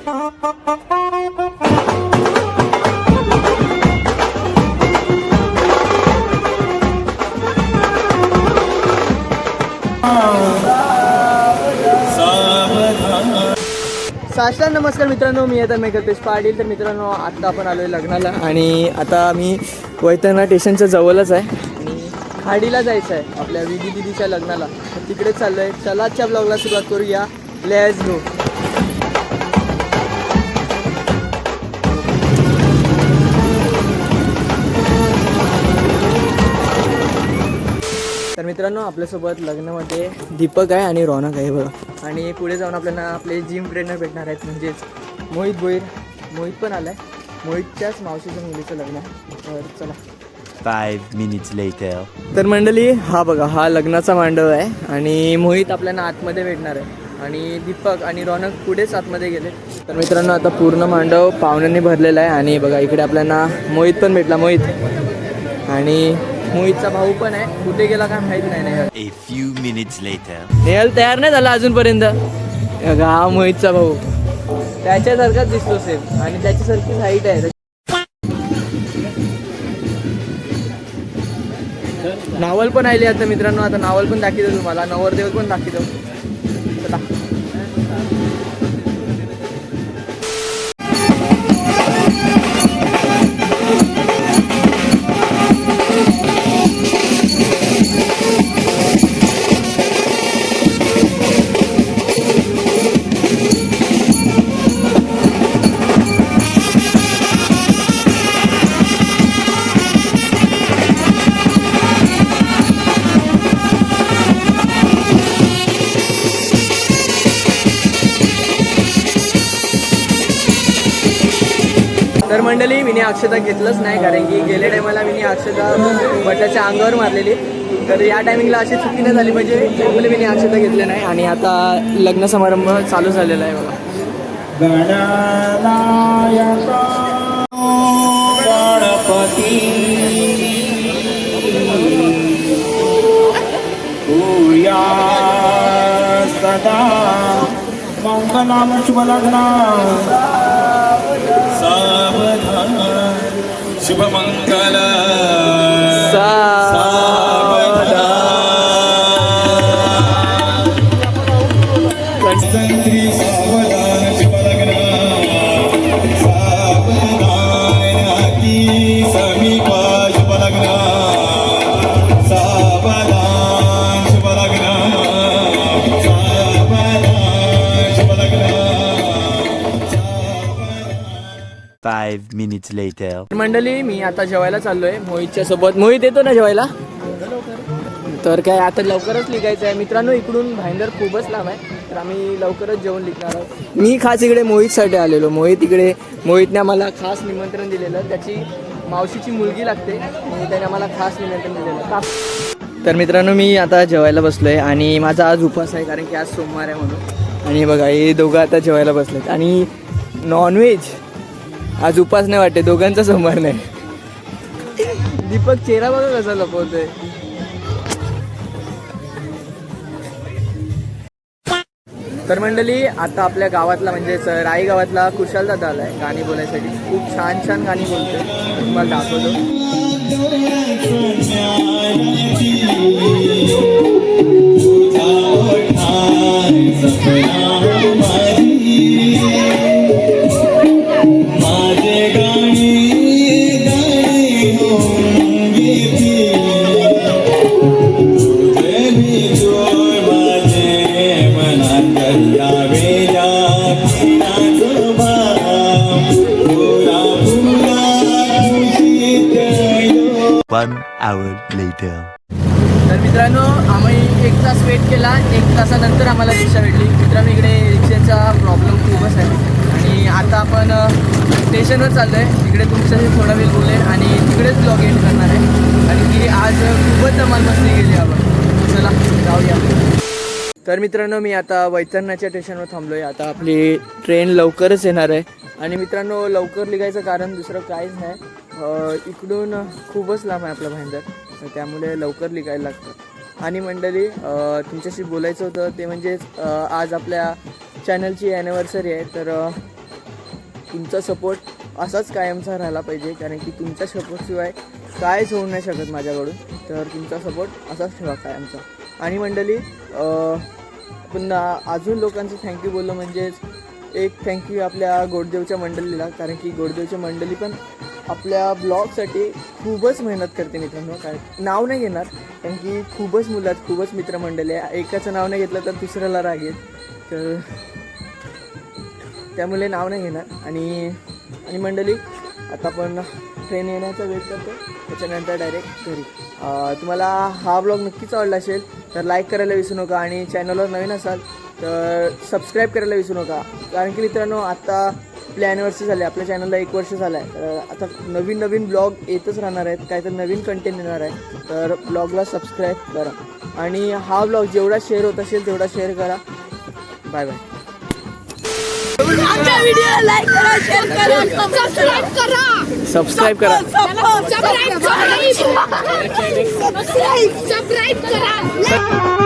साष्टांग नमस्कार मित्रांनो, मी आता मेकल्पेश पाटील. तर मित्रांनो, आत्ता आपण आलो आहे लग्नाला आणि आता आम्ही वैतरणा स्टेशनच्या जवळच आहे आणि खाडीला जायचं आहे आपल्या विधी दिदीच्या लग्नाला. तर तिकडेच चाललो आहे. चला आजच्या ब्लॉगला सुरुवात करूया. Let's go. तर मित्रांनो, आपल्यासोबत लग्नामध्ये दीपक आहे आणि रौनक आहे बघा. आणि पुढे जाऊन आपल्याला आपले जिम ट्रेनर भेटणार आहेत, म्हणजेच मोहित भोईर. मोहित पण आलाय. मोहितच्याच मावशीच्या मुलीचं लग्न आहे. तर चला. 5 minutes later. तर मंडळी, हा बघा, हा लग्नाचा मांडव आहे आणि मोहित आपल्याला आतमध्ये भेटणार आहे आणि दीपक आणि रौनक पुढेच आतमध्ये गेले. तर मित्रांनो, आता पूर्ण मांडव पाहुण्यांनी भरलेला आहे आणि बघा इकडे आपल्याला मोहित पण भेटला. मोहित आणि मोहितचा भाऊ पण आहे. कुठे गेला काय माहित नाही. A few minutes later. Nehal तयार नाही झाला अजूनपर्यंत. हा मोहितचा भाऊ त्याच्यासारखाच दिसतो सेम आणि त्याच्यासारखीच हाईट आहे. नावल पण आली आता मित्रांनो. आता नावल पण दाखवतो तुम्हाला, नवरदेव पण दाखवतो. चला. तर मंडळी, मी अक्षता घेतलंच नाही, कारण की गेल्या टायमाला मी अक्षता बटाच्या अंगावर मारलेली. तर या टायमिंगला अशी चुकी नाही झाली म्हणजे त्यामुळे मी अक्षता घेतले नाही. आणि आता लग्न समारंभ चालू झालेला आहे बघा. सदा मंगलाम शुभ लग्न शुभमंगल कंत्री सावधान शुभलग्न सावधान अति समीपा शुभलग्न सावधान शुभलग्न सावधान शुभलग्न. 5 minutes later. मंडळी, मी आता जेवायला चाललोय मोहितच्या सोबत. मोहित येतो ना जेवायला? तर काय आता लवकरच लिखायचं आहे मित्रांनो. इकडून भाईंदर खूपच लांब आहे, तर आम्ही लवकरच जेवण लिखणार आहोत. मी खास इकडे मोहितसाठी आलेलो. मोहितने आम्हाला खास निमंत्रण दिलेलं. त्याची मावशीची मुलगी लागते आणि त्याने आम्हाला खास निमंत्रण दिलेलं. तर मित्रांनो, मी आता जेवायला बसलोय आणि माझा आज उपवास आहे, कारण की आज सोमवार आहे म्हणून. आणि बघा, हे दोघं आता जेवायला बसलेत आणि नॉनव्हेज. आज उपास नाही वाटते, दोघांचा सोमवार नाही. दीपक चेहरा बघा कसा लपवतोय. तर मंडळी, आता आपल्या गावातला म्हणजेच राई गावातला कुशाल दादा आलाय गाणी बोलायसाठी. खूप छान छान गाणी बोलतोय, तुम्हाला दाखवतो. hour later. तर मित्रांनो, आम्ही 1 तास वेट केला. 1 तासानंतर आम्हाला रिक्षा भेटली. मित्रांनो, इकडे रिक्षाचा प्रॉब्लेम खूपच आहे आणि आता आपण स्टेशनवर चाललो आहे. तिकडे तुमच्याशी थोडा वेळ बोलेल आणि तिकडेच ब्लॉग एंड करणार आहे. आणि की आज खूपच धमाल मस्ती गेली आपण. चला जाऊया. तर मित्रांनो, मी आता वैतरणाच्या स्टेशनवर थांबलो आहे. आता आपली ट्रेन लवकरच येणार आहे. आणि मित्रांनो, लवकर निघायचं कारण दुसरं काहीच नाही, इकडून खूपच लांब आहे आपला भाईंदर, त्यामुळे लवकर निघायला लागतं. आणि मंडळी, तुमच्याशी बोलायचं होतं ते म्हणजेच आज आपल्या चॅनलची ॲनिव्हर्सरी आहे. तर तुमचा सपोर्ट असाच कायमचा राहिला पाहिजे, कारण की तुमच्या सपोर्टशिवाय कायच होऊ नाही शकत माझ्याकडून. तर तुमचा सपोर्ट असाच ठेवा कायमचा. आणि मंडळी आपण अजून लोकांचं थँक्यू बोललो म्हणजेच एक थँक्यू आपल्या गोडदेवच्या मंडळीला, कारण की गोडदेवच्या मंडळी पण आपल्या ब्लॉगसाठी खूपच मेहनत करते मित्रांनो. कारण नाव नाही घेणार, कारण की खूपच मुलं आहेत, खूपच मित्रमंडळी आहे. एकाचं नाव नाही घेतलं तर दुसऱ्याला राग येईल, तर त्यामुळे नाव नाही घेणार. आणि मंडळी आता आपण ट्रेन येण्याचा वेट करतो, त्याच्यानंतर डायरेक्ट घरी. तुम्हाला हा ब्लॉग नक्कीच आवडला असेल तर लाईक करायला विसरू नका, आणि चॅनलवर नवीन असाल तर सबस्क्राईब करायला विसरू नका. कारण की मित्रांनो आता आपल्या ॲनिव्हर्सरी झाली, आपल्या चॅनलला 1 वर्ष झालं आहे. तर आता नवीन ब्लॉग येतच राहणार आहेत, काहीतरी नवीन कंटेंट येणार आहे. तर ब्लॉगला सबस्क्राईब करा, आणि हा ब्लॉग जेवढा शेअर होत असेल तेवढा शेअर करा. Bye bye. आमच्या व्हिडिओला लाईक करा, शेअर करा, सबस्क्राईब करा. सबस्क्राईब करा. सबस्क्राईब करा.